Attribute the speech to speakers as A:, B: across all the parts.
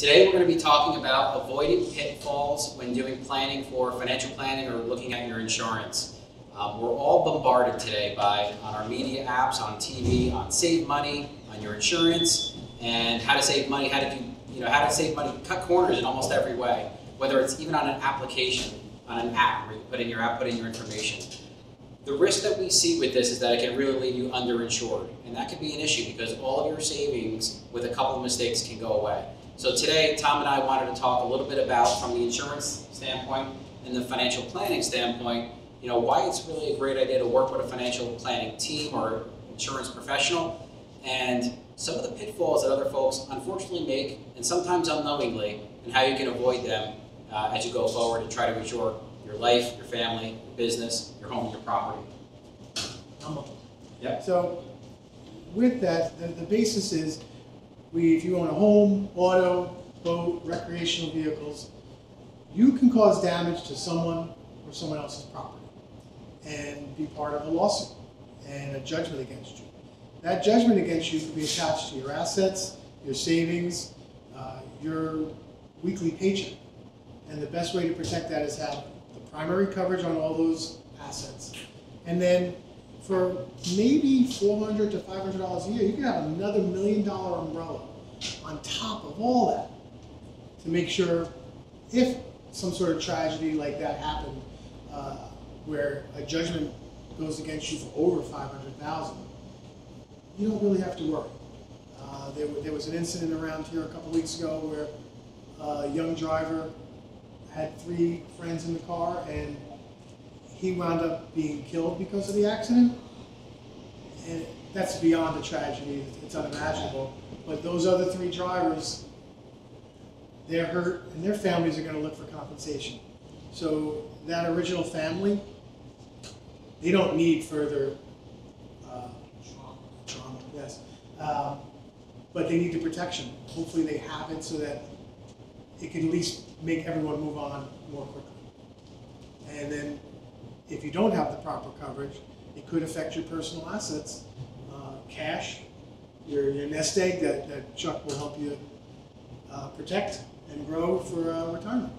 A: Today we're going to be talking about avoiding pitfalls when doing planning for financial planning or looking at your insurance. We're all bombarded today on our media apps, on TV, on save money, on your insurance, and how to save money, how to save money, cut corners in almost every way. Whether it's even on an application, on an app where you put in your information. The risk that we see with this is that it can really leave you underinsured, and that could be an issue because all of your savings with a couple of mistakes can go away. So today, Tom and I wanted to talk a little bit about, from the insurance standpoint and the financial planning standpoint, why it's really a great idea to work with a financial planning team or insurance professional, and some of the pitfalls that other folks unfortunately make, and sometimes unknowingly, and how you can avoid them as you go forward and try to insure your life, your family, your business, your home, your property.
B: Yep. So with that, the basis is, if you own a home, auto, boat, recreational vehicles, you can cause damage to someone or someone else's property and be part of a lawsuit and a judgment against you. That judgment against you can be attached to your assets, your savings, your weekly paycheck. And the best way to protect that is have the primary coverage on all those assets. And then for maybe $400 to $500 a year, you can have another $1 million umbrella on top of all that to make sure if some sort of tragedy like that happened, where a judgment goes against you for over $500,000, you don't really have to worry. There was an incident around here a couple weeks ago where a young driver had 3 friends in the car, and he wound up being killed because of the accident. And that's beyond a tragedy, it's unimaginable. But those other 3 drivers, they're hurt, and their families are going to look for compensation. So that original family, they don't need further trauma, yes. But they need the protection. Hopefully they have it so that it can at least make everyone move on more quickly. And then if you don't have the proper coverage, it could affect your personal assets, cash, your nest egg that Chuck will help you protect and grow for retirement.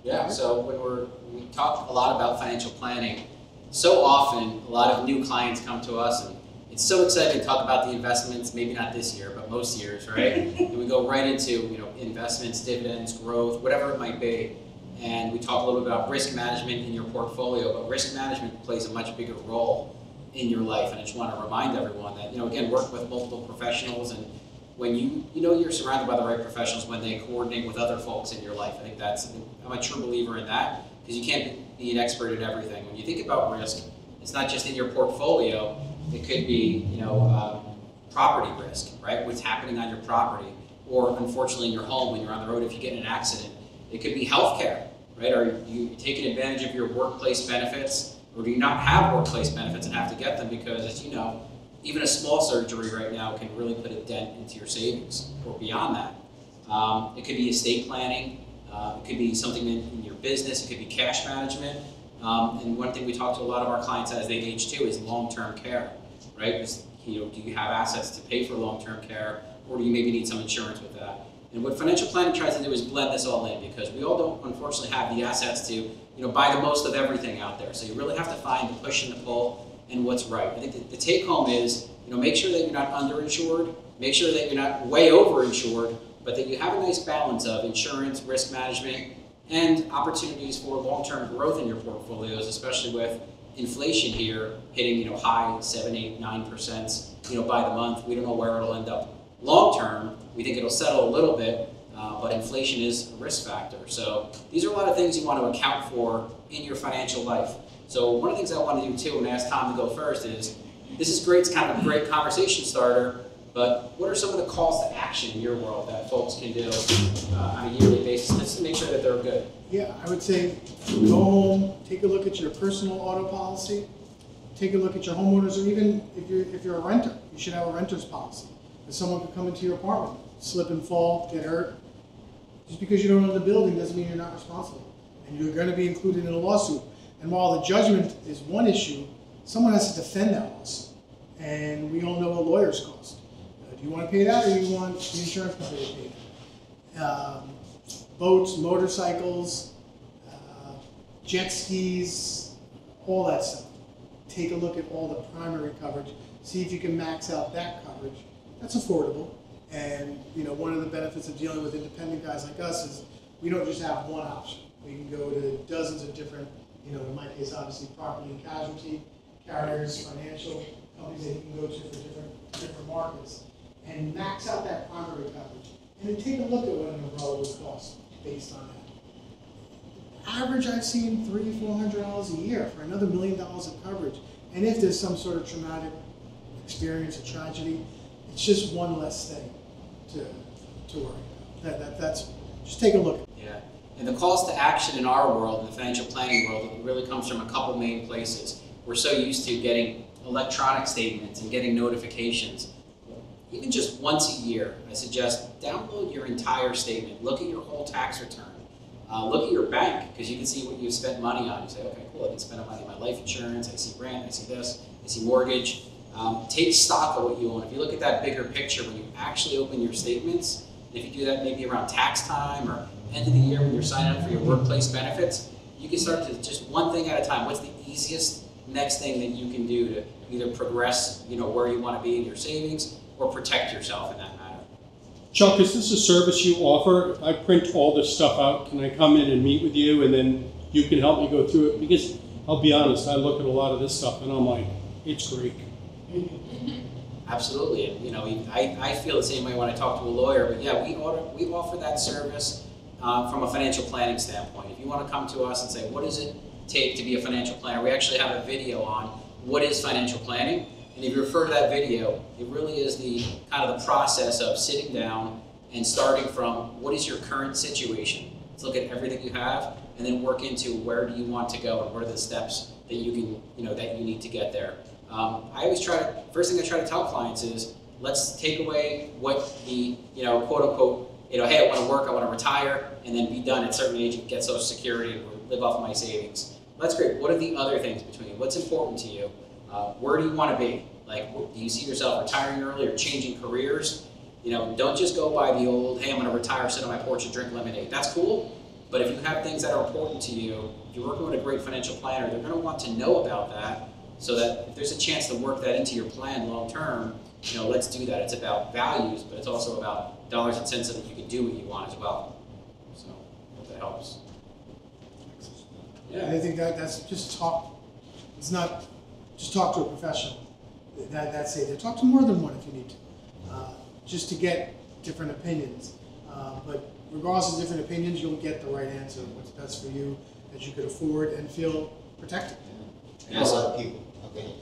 A: Yeah, so when we talk a lot about financial planning, so often a lot of new clients come to us, and it's so exciting to talk about the investments, maybe not this year, but most years, right? And we go right into investments, dividends, growth, whatever it might be. And we talk a little bit about risk management in your portfolio, but risk management plays a much bigger role in your life. And I just want to remind everyone that, again, work with multiple professionals, and when you're surrounded by the right professionals when they coordinate with other folks in your life. I think I'm a true believer in that, because you can't be an expert at everything. When you think about risk, it's not just in your portfolio. It could be, property risk, right? What's happening on your property, or unfortunately in your home when you're on the road if you get in an accident. It could be healthcare, right? Are you taking advantage of your workplace benefits, or do you not have workplace benefits and have to get them? Because, as you know, even a small surgery right now can really put a dent into your savings, or beyond that. It could be estate planning. It could be something in your business. It could be cash management. And one thing we talk to a lot of our clients as they age too is long-term care, right? Because, do you have assets to pay for long-term care, or do you maybe need some insurance with that? And what financial planning tries to do is blend this all in, because we all don't, unfortunately, have the assets to, buy the most of everything out there. So you really have to find the push and the pull and what's right. I think the take home is, make sure that you're not underinsured, make sure that you're not way overinsured, but that you have a nice balance of insurance, risk management, and opportunities for long-term growth in your portfolios, especially with inflation here hitting, high 7, 8, 9%, by the month. We don't know where it'll end up long term. We think it'll settle a little bit, but inflation is a risk factor. So these are a lot of things you want to account for in your financial life. So one of the things I want to do too, and ask Tom to go first, is this is great. It's kind of a great conversation starter, but what are some of the calls to action in your world that folks can do on a yearly basis just to make sure that they're good?
B: Yeah, I would say go home, take a look at your personal auto policy, take a look at your homeowners, or even if you're a renter, you should have a renter's policy. If someone could come into your apartment, slip and fall, get hurt. Just because you don't own the building doesn't mean you're not responsible. And you're going to be included in a lawsuit. And while the judgment is one issue, someone has to defend that lawsuit. And we all know what lawyers cost. Do you want to pay that, or do you want the insurance company to pay that? boats, motorcycles, jet skis, all that stuff. Take a look at all the primary coverage, see if you can max out that coverage. That's affordable. And one of the benefits of dealing with independent guys like us is we don't just have one option. We can go to dozens of different, in my case, obviously property and casualty carriers, financial companies that you can go to for different markets, and max out that primary coverage. And then take a look at what an umbrella would cost based on that. Average, I've seen $300–400 a year for another $1 million of coverage. And if there's some sort of traumatic experience or tragedy, it's just one less thing to worry about. That's just take a look.
A: Yeah, and the calls to action in our world, in the financial planning world, it really comes from a couple main places. We're so used to getting electronic statements and getting notifications. Even just once a year, I suggest download your entire statement. Look at your whole tax return. Look at your bank, because you can see what you've spent money on. You say, okay, cool, I've been spending money on my life insurance, I see rent, I see this, I see mortgage. Take stock of what you own. If you look at that bigger picture, when you actually open your statements, if you do that maybe around tax time or end of the year when you're signing up for your workplace benefits, you can start to just one thing at a time. What's the easiest next thing that you can do to either progress, where you want to be in your savings, or protect yourself in that matter?
C: Chuck, is this a service you offer? If I print all this stuff out, can I come in and meet with you and then you can help me go through it? Because I'll be honest, I look at a lot of this stuff and I'm like, it's Greek.
A: Absolutely, and I feel the same way when I talk to a lawyer. But yeah, we offer that service from a financial planning standpoint. If you want to come to us and say, what does it take to be a financial planner? We actually have a video on what is financial planning. And if you refer to that video, it really is the kind of the process of sitting down and starting from what is your current situation. Let's look at everything you have and then work into where do you want to go and what are the steps that you can, that you need to get there. I always first thing I try to tell clients is, let's take away what the, quote unquote, hey, I want to work, I want to retire, and then be done at a certain age and get Social Security or live off of my savings. That's great. What are the other things between? What's important to you? Where do you want to be? Like, do you see yourself retiring early or changing careers? Don't just go by the old, hey, I'm going to retire, sit on my porch and drink lemonade. That's cool, but if you have things that are important to you, if you're working with a great financial planner, they're going to want to know about that, so that if there's a chance to work that into your plan long term, let's do that. It's about values, but it's also about dollars and cents so that you can do what you want as well. So, I hope that helps.
B: Yeah, I think that's just talk. It's not just talk to a professional. That's it. Talk to more than one if you need to, just to get different opinions. But regardless of different opinions, you'll get the right answer, what's best for you, that you could afford and feel protected.
D: Yes. A lot of people. Okay.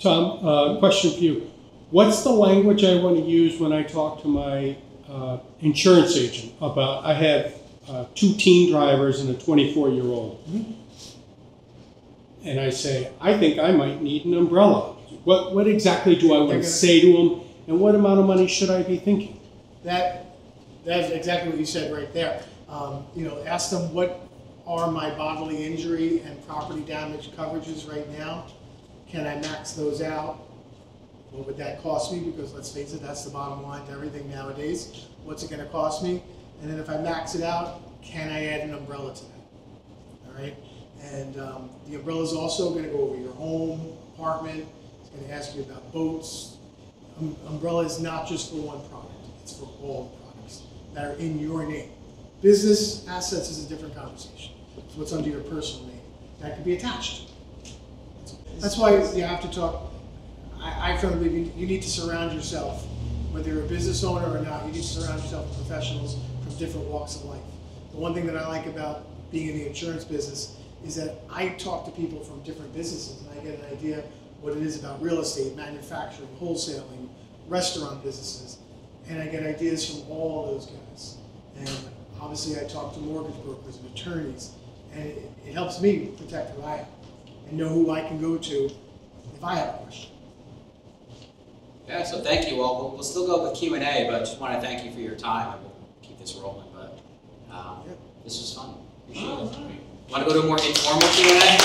C: Tom, question for you. What's the language I want to use when I talk to my insurance agent about, I have 2 teen drivers and a 24-year-old.
B: Mm-hmm.
C: And I say, I think I might need an umbrella. What exactly do I want to say to them, and what amount of money should I be thinking?
B: That's exactly what you said right there. Ask them, what are my bodily injury and property damage coverages right now? Can I max those out? What would that cost me? Because let's face it, that's the bottom line to everything nowadays. What's it going to cost me? And then if I max it out, can I add an umbrella to that? All right. And the umbrella is also going to go over your home, apartment. It's going to ask you about boats. Umbrella is not just for one product. It's for all the products that are in your name. Business assets is a different conversation. It's what's under your personal name. That could be attached. That's why you have to talk. I firmly believe you need to surround yourself, whether you're a business owner or not, you need to surround yourself with professionals from different walks of life. The one thing that I like about being in the insurance business is that I talk to people from different businesses and I get an idea what it is about real estate, manufacturing, wholesaling, restaurant businesses, and I get ideas from all those guys. And obviously I talk to mortgage brokers and attorneys, and it helps me protect who I am and know who I can go to if I have a question.
A: Yeah, so thank you all. We'll still go with Q&A, but I just want to thank you for your time, and we'll keep this rolling. But this was fun. Appreciate it. Want to go to a more informal Q&A?